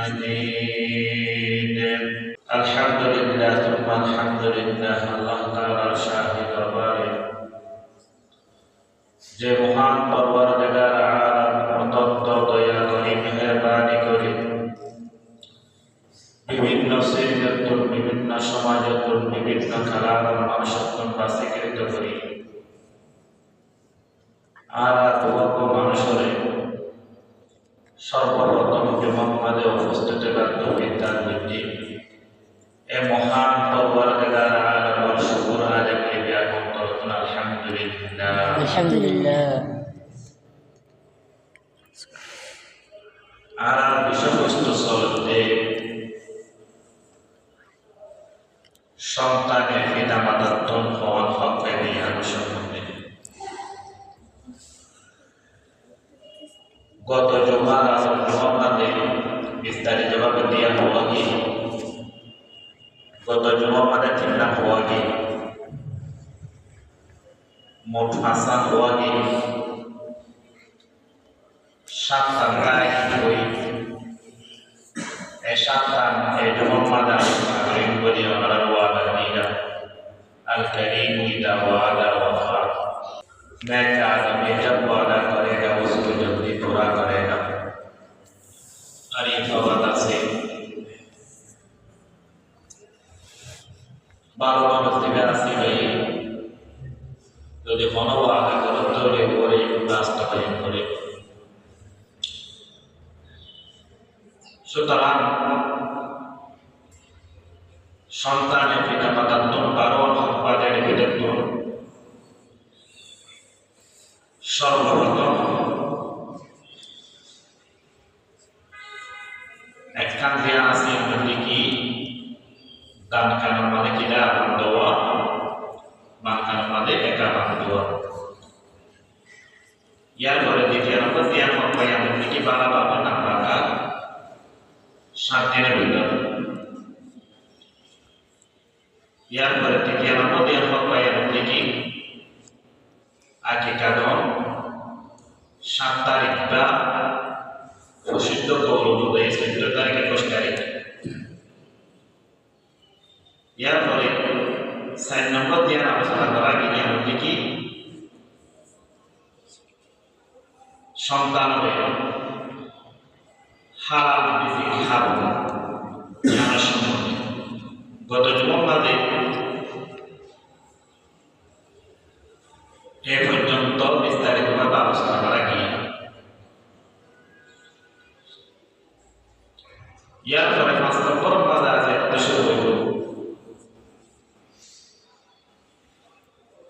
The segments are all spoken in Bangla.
مجيد الحمد لله ثم الحمد لله الله تعالى شاهد وبارك যে মহান পরওয়ারদিগার আলাম অত্যন্ত দয়া করে মেহেরবানি করে বিভিন্ন শ্রেণীর বিভিন্ন সমাজের বিভিন্ন কালার মানুষত্ব বাসীকৃত করি আর অল্প মানুষের সর্বপ্রথম মোহাম্মদে উপস্থিত বিদ্যার বৃদ্ধি এ মহান পরওয়ারদিগার আলামের শুকর আদায় করে ব্যাপক তরফ আলহামদুলিল্লাহ আলহামদুলিল্লাহ। আর বিষয়বস্তু চলতে সন্তানের পিতা মাতার তন হওয়ার হক নিয়ে আলোচনা গত জমার জমাতে বিস্তারিতভাবে দেওয়া হওয়া গিয়ে গত জমাতে চিন্তা হওয়া গিয়ে মোট ভাষা হওয়া গিয়ে সাতটা গায়ে বই এই সাতটা এই জমাতে করিম বলি আমরা ওয়াদা দিলা আল করিম ইদা ওয়াদা ওয়াফা मैं आदमी जब वादा करेगा उसको जल्दी पूरा करेगा और ये वादा से बार बार से गई যদি কোনো ওয়াদা করতে হলে করে বাস্তবায়ন করে সুতরাং সন্তানের পিতা মাতার বারণ হকবাদের বিরুদ্ধে সর্বপ্রথম একখান দেয়া আছে কি দান কানুন মানে কিনা আবান দেওয়া মান কানুন মানে একা বান দেওয়া ইয়ার পরে দ্বিতীয় নম্বর দেয়া হকাই এমন কি বাড়া বাবা না রাখা 7 দিনের ভিতর ইয়ার পরে তৃতীয় নম্বর দেয়া হকাই এমন কি আকিকাদন 7 তারিখ বা প্রসিদ্ধ গৌরবোদয় 14 তারিখে 10 তারিখ ইয়ার পরে 4 নম্বর দিয়ে আলোচনা করা গিয়ে আমাকে কি সন্তানের হালাল রিজিক হারাম জানার সম্বন্ধে গত জুমাতে এ পর্যন্ত বিস্তারিতভাবে আলোচনা করা গিয়ে ইয়ার পরে 5 নম্বর মাঝে আছে শুরু হইল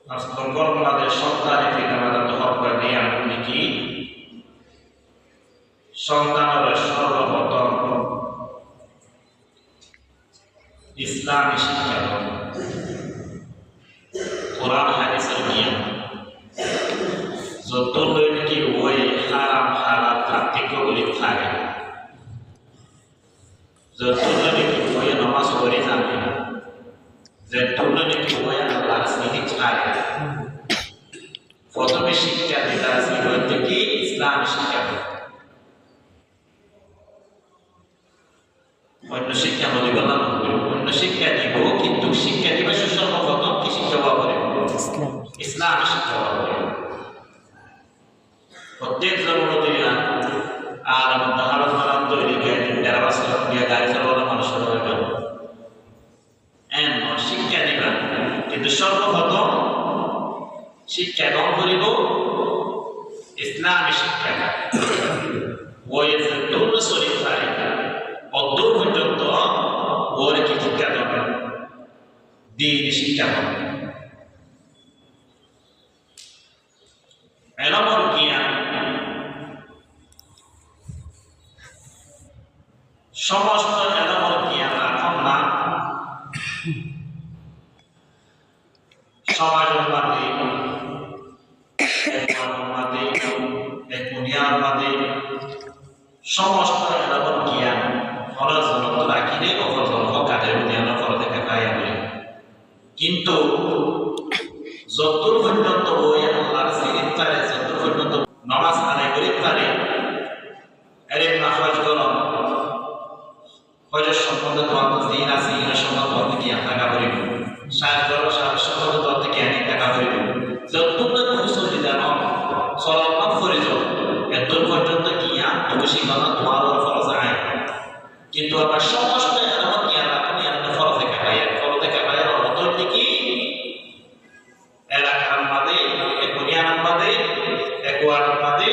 5 নম্বর মাঝে সন্তানের পিতা মাতার হক নিয়ে আপনি কি সন্তানের সর্বপ্রথম ইসলামী শিক্ষা কোরআন হাদিসের জ্ঞান যত নাকি ওই হারাম হালাল পার্থক্যগুলি থাকে যত নাকি ওই নামাজ পড়ে জানে না যত নাকি ওই আল্লাহ স্মৃতি চায় প্রথমে শিক্ষা দিতে আসি হচ্ছে কি ইসলাম শিক্ষা অন্য শিক্ষা বলি বললাম অন্য শিক্ষা দিব কিন্তু শিক্ষা দিবে সর্বপ্রথম কি শিক্ষা পাবো ইসলাম শিক্ষা পাবো প্রত্যেক জনগণের আলাম তাহারা মালাম তৈরি করে যারা বাসা দিয়ে গাড়ি চালানো মানুষের হবে এমন শিক্ষা দিবা কিন্তু সর্বপ্রথম শিক্ষা গ্রহণ করিব ইসলামী শিক্ষা ওই দৌড় শরীর থাকে অদূর পর্যন্ত ওর কি শিক্ষা দেবে দিন শিক্ষা হবে এরকম জ্ঞান সমস্ত এরকম জ্ঞান এখন না সমাজের মাঝে এক দুনিয়ার মাঝে সমস্ত এরকম জ্ঞান ফরজ জনক রাখিলে অফরজ কাজের জ্ঞান ফরজ দেখা পাই কিন্তু যতদূর পর্যন্ত ওই আল্লাহর জিকির পারে যতদূর পর্যন্ত নামাজ আদায় করিতে পারে এর নাফাজ করো সওয়াব ফরিজত এত পর্যন্ত গিয়া বেশি কথা তোমার উপর ফরজ আইন কিন্তু আবার সমস্ত এমন জ্ঞান আপনি এমন ফরজে কাফায়ার অর্থ কি এলাকার মাঝে একনিয়ার মাঝে একওয়ার মাঝে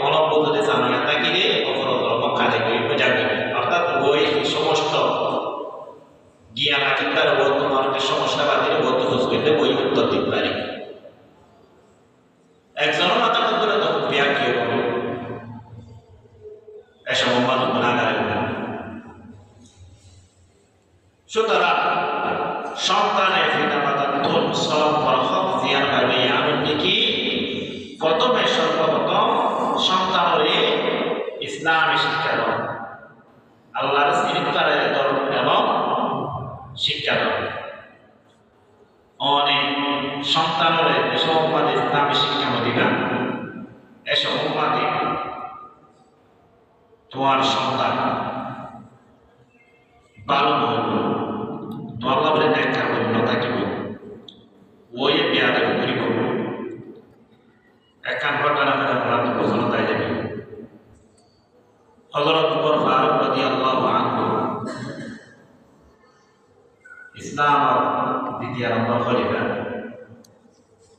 অনবদ্যতে জানিয়া থাকিলে অপরাধ মক্কাতে করিবে যাবে অর্থাৎ ওই সমস্ত জ্ঞান আকিদার বর্তমান সমস্যা বাতিল বদ্ধ খোঁজ করতে বই উত্তর দিতে পারি একজন মাথা করে তো ক্রিয়া কি হবে এসব মানুষ গুণাগারে সুতরাং সন্তানের পিতা মাতার ধন সব বরকত জিয়ার পাবে আমি কি প্রথমে সর্বপ্রথম সন্তানের ইসলামী শিক্ষা দাও আল্লাহর স্মৃতিকারে এবং শিক্ষা দাও অনেক সন্তানের এসব উম্মাদে ইসলামী শিক্ষা দিবা এসব উম্মাদে তোমার সন্তান ভালো হইব তো আল্লাহ বলে দেখা হইল থাকিব ওই বিয়াদে করিব একান ঘটনা রাত পর্যন্ত তাই যাবে হযরত উমর ফারুক রাদিয়াল্লাহু আনহু ইসলাম দ্বিতীয় নম্বর খলিফা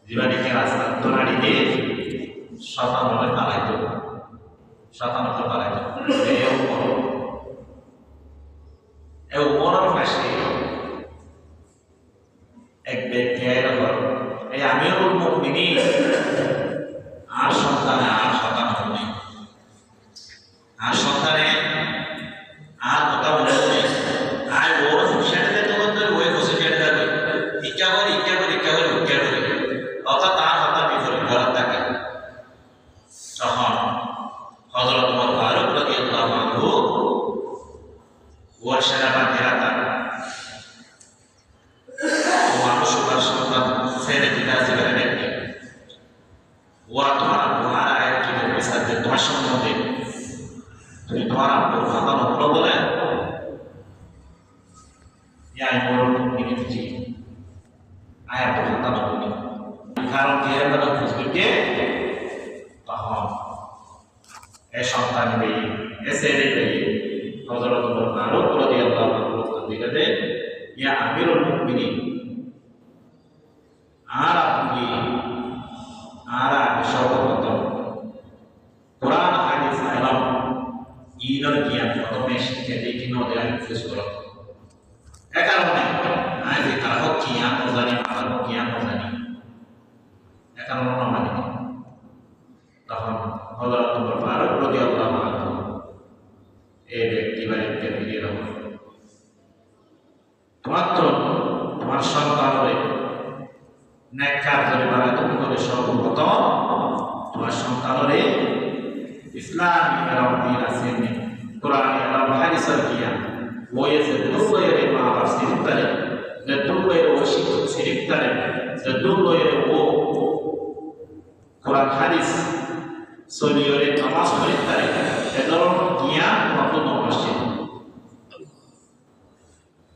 জীবনীকে রাস্তা তোলাড়ি দিয়ে শতানলে পালাইত শতানতে পালাইত এই উপরের পাশে এক ব্যক্তি এই আমিরুল মুমিনিন আর সন্তানে আর শতান নেই আর সন্তানে আর কথা বলে আর ওর সেটাতে তো ওই বসে কেটে যাবে ইচ্ছা করে অর্থাৎ তার হত্যা বিপরীত করার থাকে তখন হযরত ওমর ফারুক রাদিয়াল্লাহু আনহু ওর সেনাবাহিনীরা তার মানুষ সন্তান ছেড়ে দিতে জীবনে দেখবে ওরা তোমার আয়ের কি বিচার যে তোমার সম্বন্ধে তুমি তোমার আব্বুর কথা নকল বলে আমি বড় নিয়েছি আয়ার কথা নকল কারণ কি এর কথা খুঁজবে তখন এ সন্তান পেয়ে এ ছেড়ে পেয়ে হযরত ওমর ফারুক রাদিয়াল্লাহু আনহু দিকে ইয়া আমিরুল মুমিনিন আর আপনি আর সর্বপ্রথম কোরআন হাদিস ইলম ইনার জ্ঞান প্রথমে শিখে দেখি নদে আমি ফেস করো এ কারণে আজ তারা হচ্ছে জ্ঞান জানি আমার জ্ঞান জানি এ কারণে মানি তখন হযরত ওমর ফারুক রাদিয়াল্লাহু আনহু এই ব্যক্তি বাড়িতে ফিরে এলো তোমার সন্তানের নেককার ধরে বাড়াতে করে সর্বপ্রথম তোমার সন্তানের ইসলামী এলাম দিন আছে কোরআন এলাম হাদিসের জ্ঞান ওয়েছে দুলয়ের মা বাবার সিরিফতারে যে দুলয়ের ও শিক্ষক সিরিফতারে যে দুলয়ের ও কোরআন হাদিস সলিয়রে নামাজ সিরিফতারে এদের জ্ঞান নতুন মসজিদ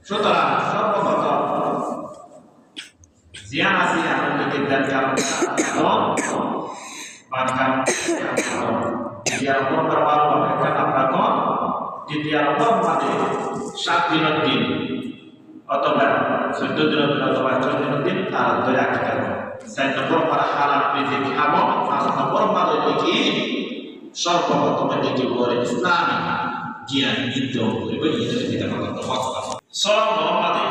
সুতরাং সর্বপ্রথম জিয়ান আছে আমাদের বিদ্যার কারণ বানকার জিয়ার উপর ভালো একটা আপনার দ্বিতীয় উপর মাঝে 7 দিনের দিন অথবা 14 দিনের দিন অথবা 14 দিনের দিন তার ধরে রাখতে হবে 4 নম্বর para halal prizik খাবো 5 নম্বর মাঝে দেখি সর্বপ্রথম দেখি বলে ইসলামী জ্ঞান বিদ্যা এবং এটা কথা কথা সব মোহাম্মদে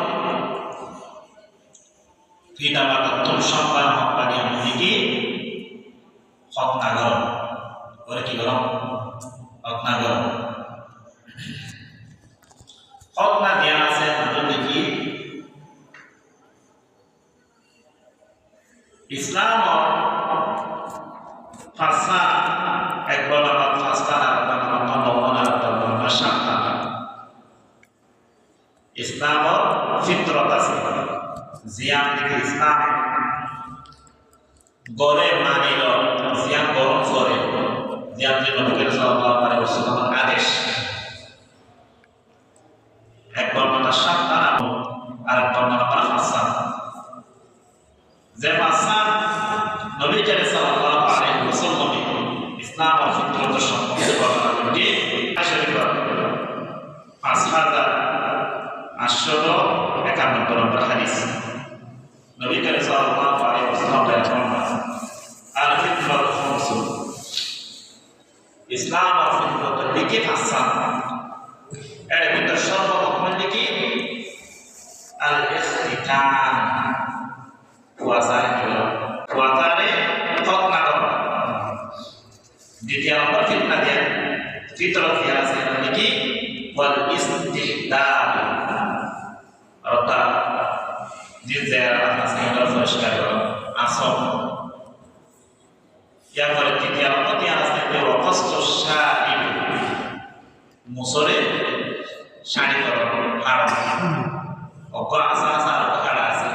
পিতা মাতার তোর সন্তান হকানি আমি কি হকনাগর ওরা কি গরম হকনাগর হকনা জ্ঞান আছে তাদের দেখি ইসলাম ফাসা একবার আমার ফাসা আর আমার নবনা আর শান্তা ইসলাম ফিতরত আছে জিয়ান থেকে ইসলাম গড়ে মানিল জিয়ান গরম করে জিয়ান যে নবী সাল্লাল্লাহু আলাইহি ওয়াসাল্লামের আদেশ একবার মাতা শান্তা আর একবার মাতা ফাসা যে ফাসা নবী সাল্লাল্লাহু আলাইহি ওয়াসাল্লাম 551 নম্বর হাদিস নবী করিম সাল্লাল্লাহু আলাইহি ওয়াসাল্লাম বলেন আল ফিতরাতু খামসুন ইসলাম আর ফিতরাতের দিকে হাসান এর ভিতর সর্বপ্রথম দিকে আল ইখতিতান ওয়াজারে খতনা করা দ্বিতীয় নম্বর ফিতনা দিয়ে ফিতরত দিয়ে আছে নাকি ওয়াল ইস্তিহদাদ অর্থাৎ জিনদের আছে এটা পরিষ্কার করা আসল এরপরে তৃতীয় নম্বর দিয়ে আছে ওয়াকস্ত শাইব মুসরে শাড়ি করা হারাম অক আসা আসা আর কাটা আছে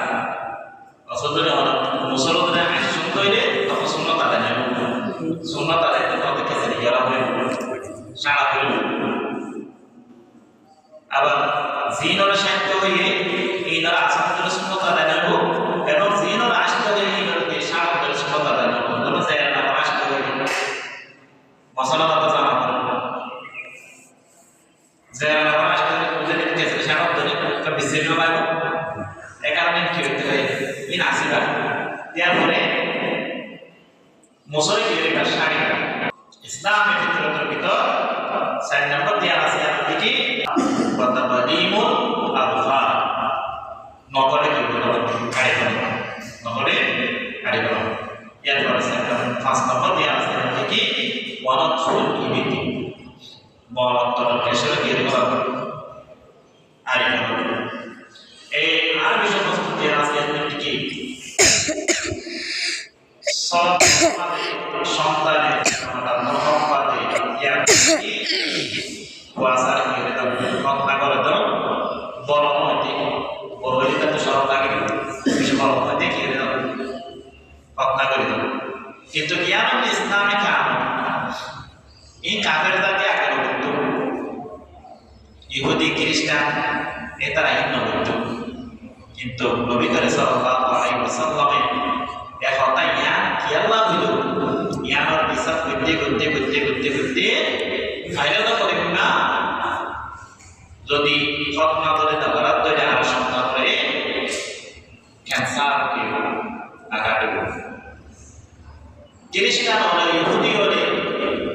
অসদরে হলো মুসলমানদের আইসুন কইলে তখন সুন্নাত আদায় নেব সুন্নাত আদায় করতে কাছে ইয়ারা হয়ে সারা হইল আবার জিনর শান্ত হয়ে এইনার আসলে সুন্নাত আদায় নেব এবং জিনর আসতে হয়ে এইনারকে সারা করে সুন্নাত আদায় নেব যেমন যায় না আসতে হয়ে মশলা কথা জানা যায় না আসতে হয়ে বুঝে নিতে গেছে সারা ধরে একটা বিশেষ লাগবে এই কারণে কি হতে হয় ইন আসিবা তারপরে মুসরি দিয়ে শাড়ি ইসলামের ভিতর 4 নম্বর দেয়া আছে আপনি কি ওয়াতাবাদিমুল আযফার নগরে কি বলবো গাড়ি বলবো নগরে গাড়ি বলবো এরপরে 5 নম্বর দেয়া আছে আপনি কি ওয়ানাতুল ইবিতি বলতর কেশর কি বলবো আরে বলবো এই আর বিষয় বস্তু দেয়া আছে আপনি কি সন্তানের মহব্বতে ওয়াসার করে দাও কথা করে দাও বড় হইতে বড় হইতে তো সরব লাগে বেশি বড় হইতে কি করে দাও কথা করে দাও কিন্তু জ্ঞান ইসলামে কাম এই কাফের জাতি আগে করত ইহুদি খ্রিস্টান এতারা হিন্দু করত কিন্তু নবী করিম সাল্লাল্লাহু আলাইহি ওয়াসাল্লামের কথা ইয়ান কি আল্লাহ হইল ইয়ানোর বিচার করতে ফাইনাল করে না যদি খতনা ধরে দাবারাত ধরে আর সন্তান ধরে ক্যান্সার দিব আঘাত দিব খ্রিস্টান হলে ইহুদি হলে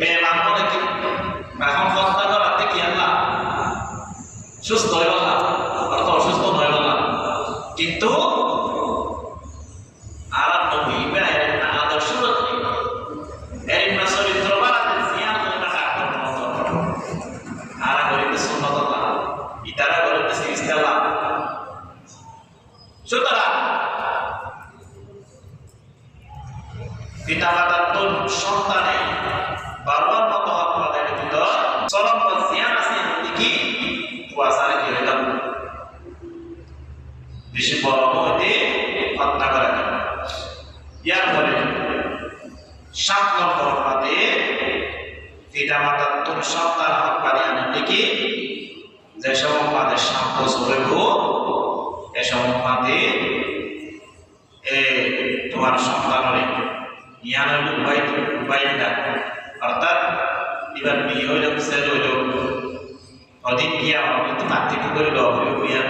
বেমান হলে কি এখন খতনা করাতে কি আল্লাহ সুস্থ হইল না অর্থ অসুস্থ হইল না কিন্তু পিতামাতার তোর সন্তানে বারবার মতো হক আদায়ের ভিতর চরম জিয়ান আছে কি ওয়াসারে কি হইল বেশি বড় হইতে হত্যা করা যায় ইয়ার পরে 7 নম্বর পদে পিতামাতার তোর সন্তান হক আদায়ের কি যে সময় মাদের 7 বছর হইব এ সময় মাদে তোমার সন্তানরে ইয়ানোর উপায়টা অর্থাৎ এবার বিয়ে হইল ছেলে হইল অধিক বিয়া কিন্তু পার্থক্য করে লওয়া হইব বিয়ার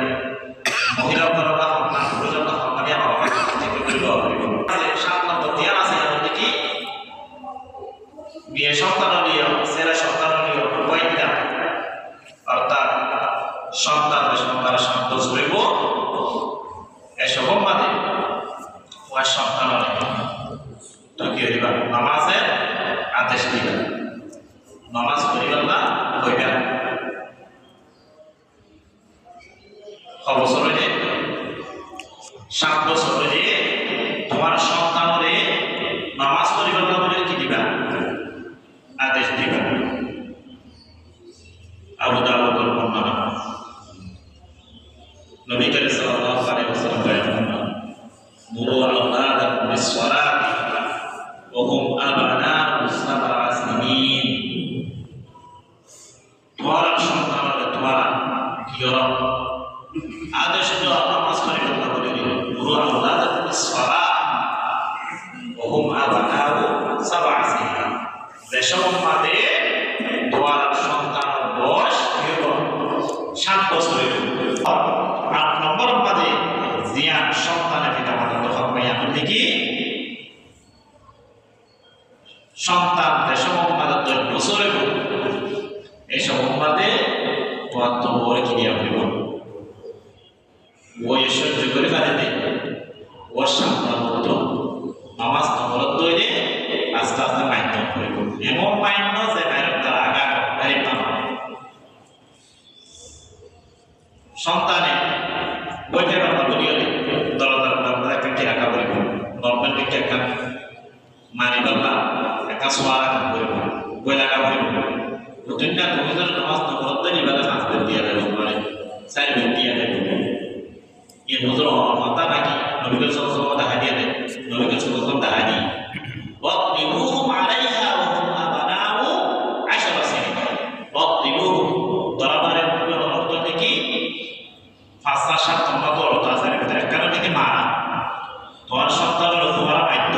মহিলা করা সন্তান পুরুষের সন্তান আমার পার্থক্য করে লওয়া হইব 7 নম্বর দিয়া আছে আমাদের কি বিয়ে সন্তাননীয় ছেলে সন্তাননীয় উপায়টা অর্থাৎ সন্তানের 7 বছর হইব এসব মাদে ওয়ার সন্তান তো কি হইবা নামাজের আদেশ দিবা নামাজ পড়িবা না হইবা বছর হইলে 7 বছর হইলে তোমার সন্তানরে নামাজ পড়িবা না বলে কি দিবা আদেশ দিবা আবু দাউদের বর্ণনা নবী করিম সাল্লাল্লাহু আলাইহি ওয়াসাল্লাম বলেন মুরু আওলাদাকুম বিস-সালাতি ওয়া হুম আবনাউ 7 সিনিন তোমার সন্তানরে তোমার কি হলো আদেশ দেওয়া নামাজ পড়িবা না বলে মুরু আওলাদাকুম বিস-সালাতি ওয়া হুম আবনাউ 7 সিনিন দেশম মাদে তোমার সন্তানের বয়স কি হলো 7 বছর 8 নম্বর বাদে জিয়ান সন্তানের পিতা মাতা দখল পাইয়া বলতে কি সন্তান দেশমবাদে 10 বছরে এই সমবাদে তোমার তো বড় কি দিয়া বলিব ওই সহ্য করে পারে ওর সন্তান মতো নামাজ নবরত দইলে আস্তে আস্তে মাইন্ড করিব এমন মাইন্ড যে বাইরের দ্বারা আগা গাড়ি পান সন্তানে বইতে আমরা বলি দলদার আমরা একটা রাখা বলিব নর্মাল দিকে একটা মানি বাবা একটা সোয়ারা করিব বই লাগা বলিব দুইটা দুইজন নামাজ নবরত দইলে বাবা হাতে দিয়া দেব মানে সাইড দিয়া দেব ये नजर आता ना कि नबी के सल्लल्लाहु अलैहि वसल्लम दे नबी के सल्लल्लाहु अलैहि वसल्लम दहादी वaqtibuhum 'alayha wa hum abna'u 10 sinin waqtibuhum darabare অর্থ কি ফাসা শব্দ মত অর্থ আছে ভিতরে কারণ কি মারা তোমার সন্তানের তোমার বাধ্য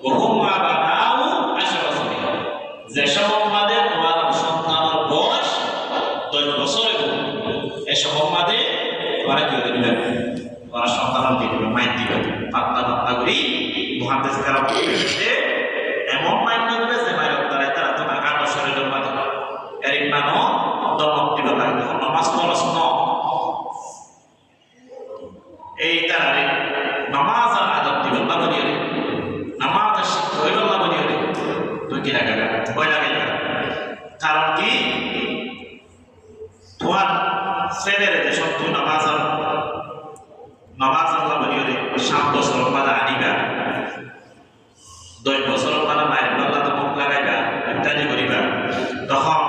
wa hum abna'u 10 sinin যে সম্মাদে তোমার সন্তানের বয়স 10 বছরের এই সম্মাদে ওরা কি দিবে ওরা সন্তান দিবে মাইন দিবে পাত্তা পাত্তা করি মুহাদ্দিস কারাম বলতে এমন মাইন দিবে যে মায়ের দ্বারা তারা তো আকার শরীরের মাঝে এর মানো দমক দিবে না নামাজ পড়াস ন এই তারারে নামাজ আর আদব দিবে না বলিয়ে নামাজ শিক্ষা হইল না বলিয়ে তুই কি লাগাবে ভয় লাগে কারণ কি তোমার ছেলের দেশত তুই নামাজ আল্লাহ বলিয়ে 7 বছর বাদা আনিবা 10 বছর বাদা মায়ের আল্লাহ তো মুখ লাগাইবা ইত্যাদি করিবা তখন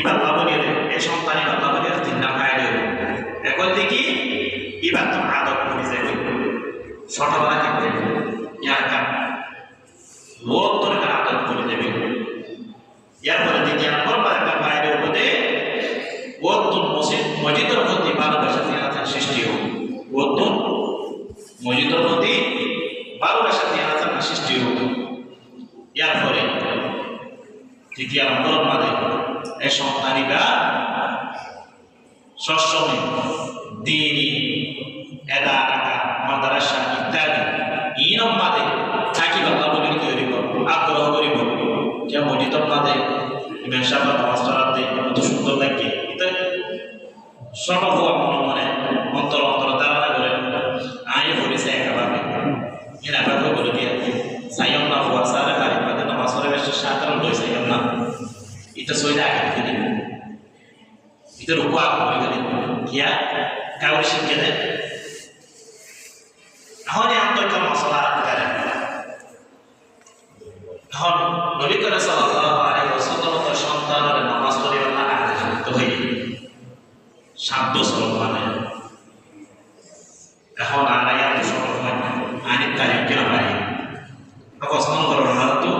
ইবাদ আল্লাহ বলিয়ে এই সন্তান আল্লাহ বলিয়ে চিন্তা খাই দেবে এখন দেখি ইবাদ তো আদব করে যাবে ছোটবেলা থেকে ইয়ার কাম লোক তোর আদব করে দেবে এরপরে দ্বিতীয় নম্বর বাদা মায়ের উপরে ওয়াতুন মসজিদের প্রতি ভালোবাসা জিয়ারতের সৃষ্টি হোক ওয়াতুন মসজিদের প্রতি ভালোবাসা জিয়ারতের সৃষ্টি হোক এরপরে তৃতীয় নম্বর বাদে এই সন্তানিরা সবসময় দিনী এদা রাখা মাদ্রাসা ইত্যাদি ইনম বাদে থাকি বাবা বলে তৈরি করব আগ্রহ করিব যে মসজিদের বাদে ইনশাআল্লাহ নামাজ পড়াতে কত সুন্দর লাগে এটা সর্ব মনে অন্তর অন্তর ধারণা করে আয় বলেছে একেবারে এরা ব্যবহার করে দিয়ে সাইয়ম না হওয়া সারা কারি বাদে নামাজ পড়ে বেশ সাধারণ হয়ে সাইয়ম না এটা সইলে আগে থেকে এটা রূপা করে গেলে কিয়া কাউরি শিখে দেয় এখন আন্তরিক মশলা করে এখন নবী করে সাল্লাল্লাহু আলাইহি ওয়াসাল্লাম তার সন্তানের নামাজ পড়িবার না আদেশ করতে হইল 7 বছর মানে এখন আর এত সময় আইনের তারিখ কেন পারি প্রশ্ন করো না তো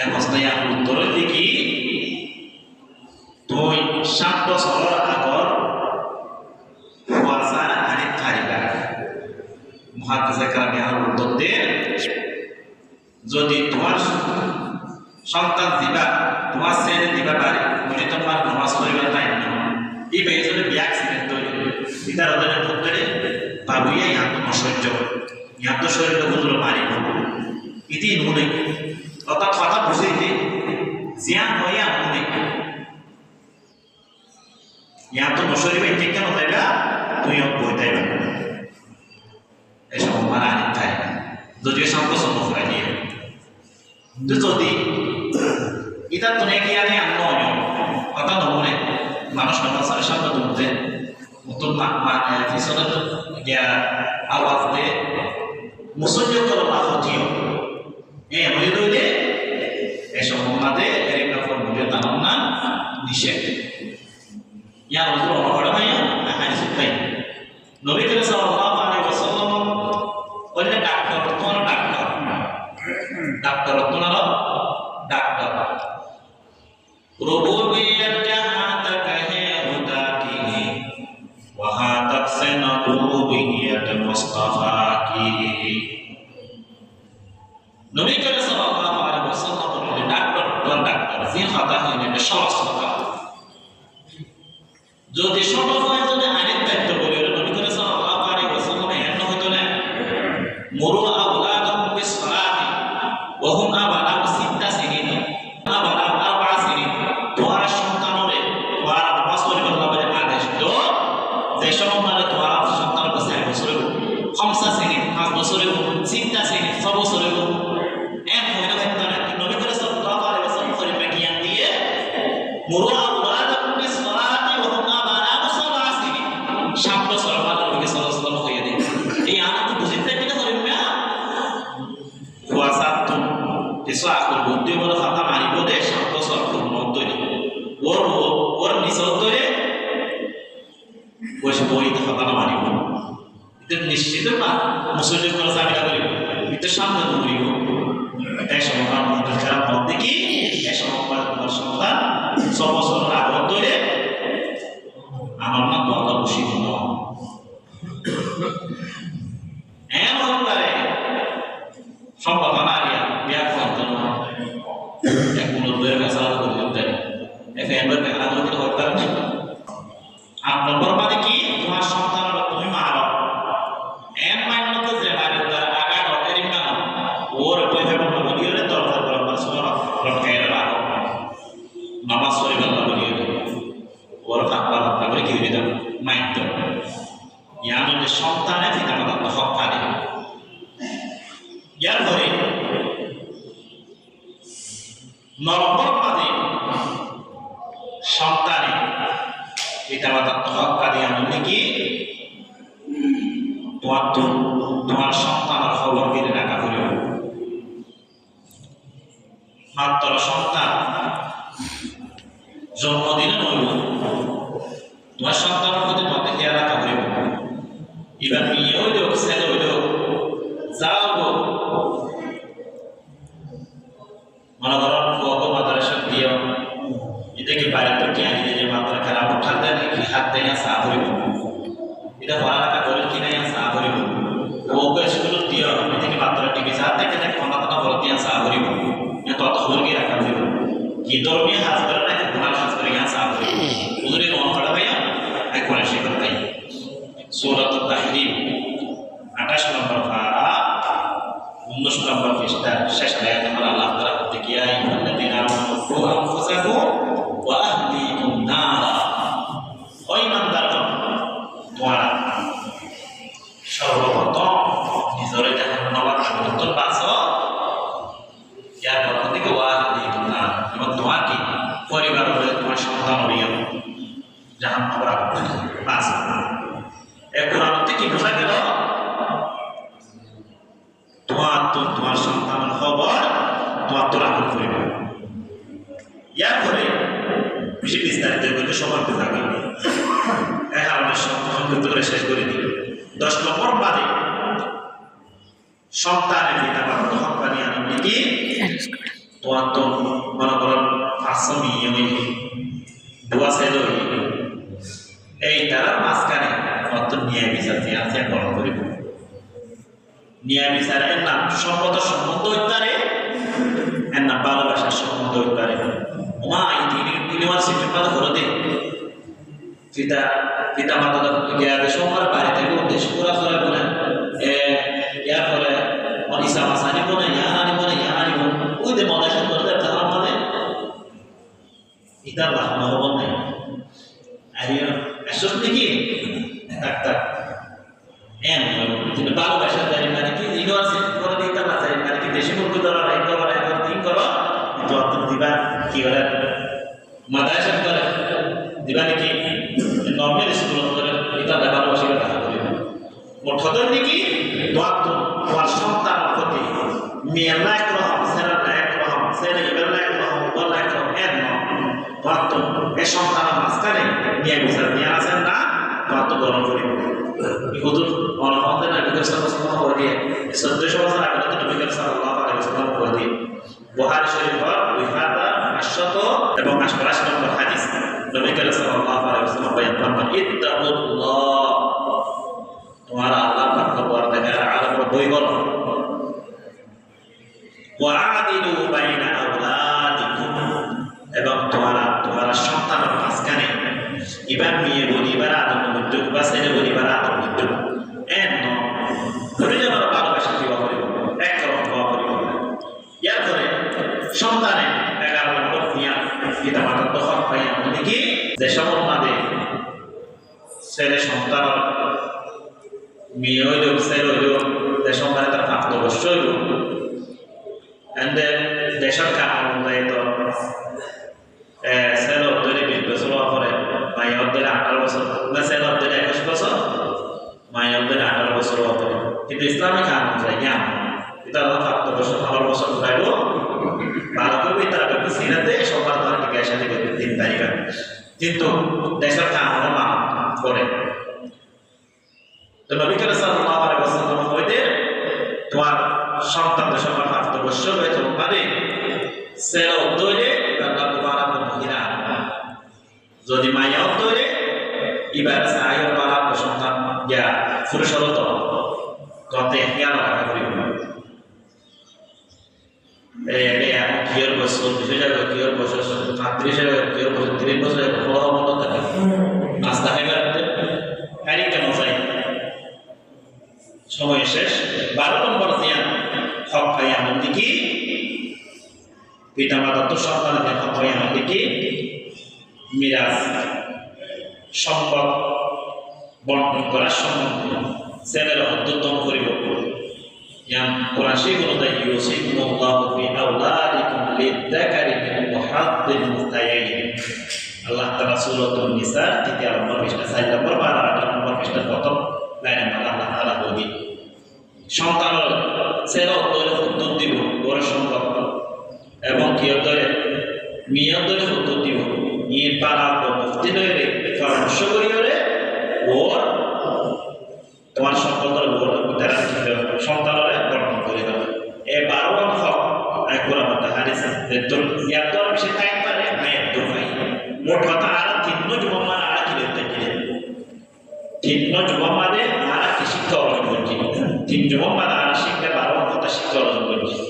এক প্রশ্নে উত্তর দেখি তুই 7 বছর আগর ওয়াসা আইনের তারিখ মুহাদ্দিস কারাম উত্তর দেন যদি তোমার সন্তান দিবা তোমার ছেলে দিবা পারে উনি তোমার নামাজ পড়িবার টাইম না এই বেজরে অ্যাক্সিডেন্ট তৈরি এটার ওদের ক্ষেত্রে বাবুইয়া ইয়াত অসহ্য ইয়াত শরীরে বুঝলো মারি ইতি নুনে অর্থাৎ কথা বুঝাইতে জিয়ান হইয়া নুনে ইয়াত শরীরে ঠিক কেন তাইবা তুইও বই তাইবা এসব মারা আনি তাই যদিও সম্পর্ক হয় নিয়ে যদি এটা তো নাকি আনে আন্ন কথা নমনে মানুষ নামাজের সামনে তুলতে নতুন পিছনে গিয়া আওয়াজ দিয়ে মুসল্লি করো লাফতিও এমনি দইলে এসব মাদে এর একটা ফর্মুলা জানান না নিষেধ ইয়ার মধ্যে অনহড়া নাই আইন সুপাই নবী করিম সাল্লাল্লাহু আলাইহি ওয়াসাল্লাম বললে ডাক্তার তোমার ডাক্তার রুবুবিয়্যাত জাহাতাক হে হুদা কি ওয়া তাকসিন রুবুবিয়্যাত মুস্তাফা কি নবী করিম সাল্লাল্লাহু আলাইহি ওয়াসাল্লাম বললেন ডাক্তার যে খাতা হইলে সহজ কথা কিছু আকল বুদ্ধি বলে কথা মানিব দে 7 বছর পূর্ণ তৈরি ওর নিচল তৈরি বসে বইতে কথা মানিব এটা নিশ্চিত না মুসলিম করে চাবিটা করিব এটা সামনে দৌড়িব এক সময় মন্ত্র খারাপ মধ্যে কি এক সময় তোমার সন্তান 6 বছর আগত তৈরি আমার না তো আল্লাহ খুশি হল এমন করে সম্ভাবনা আরিয়া বিয়া করতে না এক মূল্যের কাছে আলাদা করে দিতে এফএমএর কাছে আলাদা করে হতে পারে 8 নম্বর মানে কি তোমার সন্তান তুমি মারো এম মাইন্ড যে বাড়ি তার আগা ডটের না ওর পয়সা বন্ধ করিয়ে দরকার বরাবর সুরা রকের রাখো নামাজ পড়িবে আল্লাহ বলিয়ে ওর কাপড় করে কি দিতে মাইন্ড ইয়ানো সন্তানের পিতামাতার হক থাকে ইয়ার পরে নম্বর মাঝে সন্তানে পিতামাতার হক কাজে আনন্দ কি তোমার সন্তানের খবর কেড়ে রাখা হল মাত্র সন্তান জন্মদিনে নইল তোমার সন্তানের প্রতি তোমাকে খেয়াল রাখা হইব এবার বিয়ে হইল ছেলে হইল যাও গো মনে করো গো মাদ্রাসা দিয়ে এটাকে বাড়িতে কি আনি যে মাত্রা খারাপ উঠান দেয় কি হাত দেয় চা হইব এটা পড়ালেখা করে কি নাই চা হইব ওকে স্কুল দিয়ে এটাকে মাত্রা টিকে চা দেখে দেখে মাথা বড় দিয়ে চা হইব তত হলকে রাখা হইব কি ধর্মীয় হাজ করে না গুণার হাজ করে চা হইব ওদের মন করা ভাইয়া একবার শিখর ভাই সূরাত তাহরিম 28 নম্বর পারা 19 নম্বর পৃষ্ঠা শেষ আয়াত আল্লাহ তাআলা বলতে কি আইয়ুহাল্লাযীনা আমানু কু আনফুসাকুম ওয়া আহলিকুম নারা ও ঈমানদারগণ তোমরা সর্বপ্রথম নিজের জাহান্নামের আগুন বাঁচো ইয়ার পর থেকে ওয়া আহলিকুম নারা এবং তোমাকে পরিবার হয়ে তোমার সন্তান হইয়া জাহান্নামের আগুন থেকে বাঁচো এই কোরআন থেকে বোঝা গেল তোমার সন্তানের খবর তোমার তো রাখুন করিবে ইয়ার পরে বেশি বিস্তারিত করতে সময় পেতে থাকে এখন সংক্ষিপ্ত করে শেষ করে দিই 10 নম্বর বাদে সন্তানের পিতা মাতা সন্তানি আনন্দ কি তোমার তো মনে করেন আশ্রমী দোয়া সাইড এই তারা মাঝখানে অত ন্যায় বিচার দিয়ে আছে গ্রহণ করিব ন্যায় বিচার এর নাম সম্পদ সম্বন্ধ হইতে পারে এর নাম ভালোবাসার সম্বন্ধ হইতে পারে মা ইউনিভার্সিটির মাঝে ঘুরে দে পিতা মাতা সোমবার বাড়ি থেকে উদ্দেশ্য করা চলে বলে ইয়ার ফলে ইসা মাছ আনিব না ইয়ান আনিব না ইয়ান আনিব ওই যে মনে সুন্দর তাহার মানে ইতার লাভ নহব নাই আর সত্যি কি ডাক্তার তুমি ভালোবাসার জানি মানে কি ইউনিভার্সিটি করে দিতে পারছে মানে কি দেশি মুখ ধরা রাই করো রাই করো তিন করো যত দিবা কি করে মাদ্রাসা করে দিবা নাকি নর্মাল স্কুল করে এটা ভালোবাসিবা দেখা করিব মোট নাকি তোমার সন্তান প্রতি মেয়ের লাইক রহম ছেলের লাইক রহম ছেলে ইবের লাইক রহম ওর লাইক রহম এর তোমার তো এ সন্তানের মাঝখানে নিয়ে বিচার নিয়ে আসেন না তোমার তো গ্রহণ করিব হুজুর অনহমদের নবী সাল্লাল্লাহু আলাইহি ওয়াসাল্লাম 1400 বছর আগে তো নবী সাল্লাল্লাহু আলাইহি ওয়াসাল্লাম বলে দিয়ে বুখারী শরীফের 2800 এবং 88 নম্বর হাদিস নবী সাল্লাল্লাহু আলাইহি ওয়াসাল্লাম বলেন ইত্তাকুল্লাহ তোমার আল্লাহ পাক পরওয়ারদিগার আলামের বই বলো ওয়া আদিলু বাইনা আওলাদিকুম এবং তোমার সন্তানের মাঝখানে এবার মেয়ে বলি এবার আদর মৃত্যু বা ছেলে বলি এবার আদর মৃত্যু ধরে যাবার ভালোবাসা কি করিব একরকম করিব ইয়ার পরে সন্তানে 11 নম্বর নিয়া পিতা মাতার তো হক পাইয়া মানে কি যে সমর মাঝে ছেলে সন্তান মেয়ে হইল ছেলে হইল যে সন্তানে তার প্রাপ্তবয়স্ক হইল দেশের কারণ অনুযায়ী তো ছেলে অর্ধে 20 বছর পরে মাই অর্ধে 18 বছর না ছেলে অর্ধে 21 বছর মাই অর্ধে 18 বছর পরে কিন্তু ইসলামিক কারণ অনুযায়ী এটা প্রাপ্তবয়স্ক 18 বছর যাইব কিন্তু দেশের কানুন না করে তো নবী করিম সাল্লাল্লাহু আলাইহি ওয়াসাল্লাম হইতে তোমার সন্তানদের সঙ্গে প্রাপ্তবয়স্ক হয়েছে মানে ছেলে তৈরি আল্লাহ তোমার মহিলা যদি মাইয়া তৈরি এবার আয় পারা সন্তান ইয়া পুরুষরত কতে খেয়াল রাখা করিব কিয়র বছর 20 কিয়র বছর 35 কিয়র বছর 30 বছর ফলো মতো থাকে নাস্তা খাইবার কারি কেমন চাই সময় শেষ 12 নম্বর জিয়ান হক পাই এমনকি কি পিতা মাতা তো সন্তানদের হক পাই এমনকি কি মিরাজ সম্পদ বন্টন করার সম্বন্ধে ছেলের অধ্যতন করিব ইয়াম কোরআন শরীফ অনুযায়ী ইউসিকুমুল্লাহু ফি আওলাদিকুম লিযাকারি মিসলু হাদ্দিল উনসায়াইন আল্লাহ তাআলা সূরাতুন নিসা 3 নম্বর পৃষ্ঠা 4 নম্বর 8 নম্বর পৃষ্ঠা প্রথম লাইনে আল্লাহ তাআলা বলি সন্তানের ছেলে উত্তর দিব বড় সম্পদ এবং কি ধরে মিয়া ধরে উত্তর দিব ই পারা মুফতি ধরে পরামর্শ করিওরে ওর তোমার সম্পদের বড় তারা সন্তানের বর্ণন করে দেবে এই 12 হক কোরআন মধ্যে হাদিস তো এত বেশি টাইম পারে না এত ভাই মোট কথা আর তিন জমা আর কি দেখতে কি তিন জমা মানে আর কি শিক্ষা অর্জন করছি তিন জমা মানে আর শিক্ষা 12 কথা শিক্ষা অর্জন করছি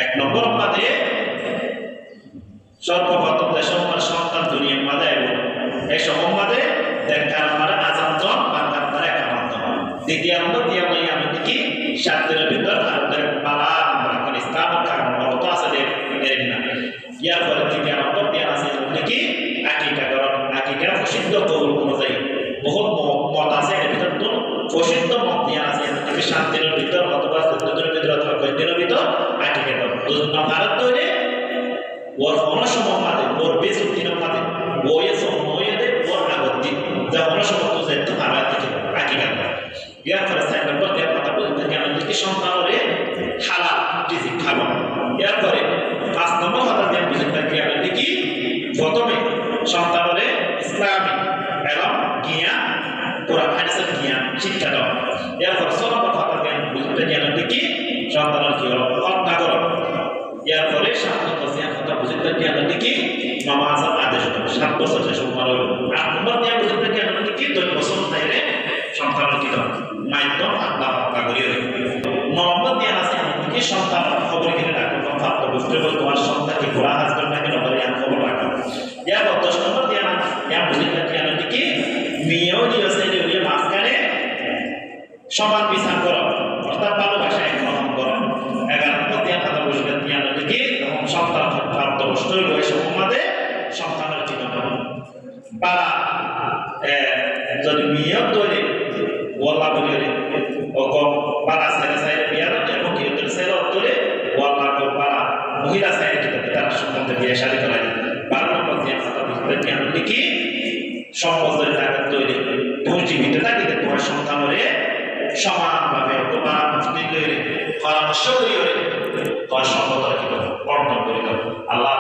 এক নম্বর মানে সর্বপ্রথম দেশের সন্তান দুনিয়ার মাঝে এই সম্বন্ধে দেখার মানে আজান বাংলার দ্বারা একান্ত দ্বিতীয় নম্বর দিয়ে আমি আমি কি সাতদিনের ভিতর আমাদের বাবা এখন ইসলাম কারণ তো আছে এর না ইয়ার পরে তৃতীয় নম্বর দিয়ে আছে কি আকিকা করণ আকিকা প্রসিদ্ধ কৌল অনুযায়ী বহুত মত আছে এর ভিতর তো প্রসিদ্ধ মত দিয়ে আছে আমি 7 দিনের ভিতর অথবা 14 দিনের ভিতর অথবা 5 দিনের ভিতর আকিকা করণ ভারত তৈরি ওর অনসময় মাঝে ওর বেশ দিনের মাঝে বইয়ে সময়ে ওর আগত যা অনসময় তো যেতে পারা থেকে আকিকা করে ইয়ার পরে 4 নম্বর দিয়ে কথা বলতে গিয়ে আমাদের কি সন্তানরে হালাল রিজিক খাবো ইয়ার পরে 5 নম্বর কথা দিয়ে বুঝতে গিয়ে আমাদের কি প্রথমে সন্তানরে ইসলামিক এবং জ্ঞান পুরা হাদিসের জ্ঞান শিক্ষা দাও ইয়ার পরে 6 নম্বর কথা দিয়ে বুঝতে গিয়ে আমাদের কি সন্তানের কি হলো হত্যা করো ইয়ার পরে 7 নম্বর দিয়ে কথা বুঝতে গিয়ে আমাদের কি নামাজের আদেশ দাও 7 বছর শেষ হওয়ার 8 নম্বর দিয়ে বুঝতে গিয়ে আমাদের কি 10 বছর তাইরে সন্তানের কি দাও মাইদন আল্লাহ হত্যা করিয়ে 9 নম্বর দিয়ে আছে আমাদের কি সন্তান খবর কিনে রাখো কথা তো বুঝতে বল তোমার সন্তানকে গোড়া হাজবেন্ড নাকি নবরে আন খবর রাখো ইয়ার 10 নম্বর দিয়ে না ইয়া বুঝতে গিয়ে আমাদের কি মেয়েও দিয়েছে যে মাঝখানে সমান বিচার করো অর্থাৎ ভালোবাসায় গ্রহণ করো 11 নম্বর দিয়ে কথা বুঝতে গিয়ে আমাদের কি তখন সন্তান প্রাপ্তবয়স্ক বয়সে আমাদের সন্তানের কি করো বাবা যদি মেয়েও তৈরি ওয়াল্লাহ বলি ও বাবা ছেলে সাইড বিয়ার এবং কি ছেলে তৈরি ওয়াল্লাহ বাবা মহিলা সাইড কি তার সন্তানকে বিয়ে শাদী করায় 12 নম্বর দিয়ে কথা বুঝতে গিয়ে আমাদের কি সম্পদের টাকা তৈরি তুমি জীবিত থাকিতে তোমার সন্তানের সমানভাবে তোমার মুসলিম পরামর্শ করিও তোমার সম্পদের কি বর্ণন করি আল্লাহ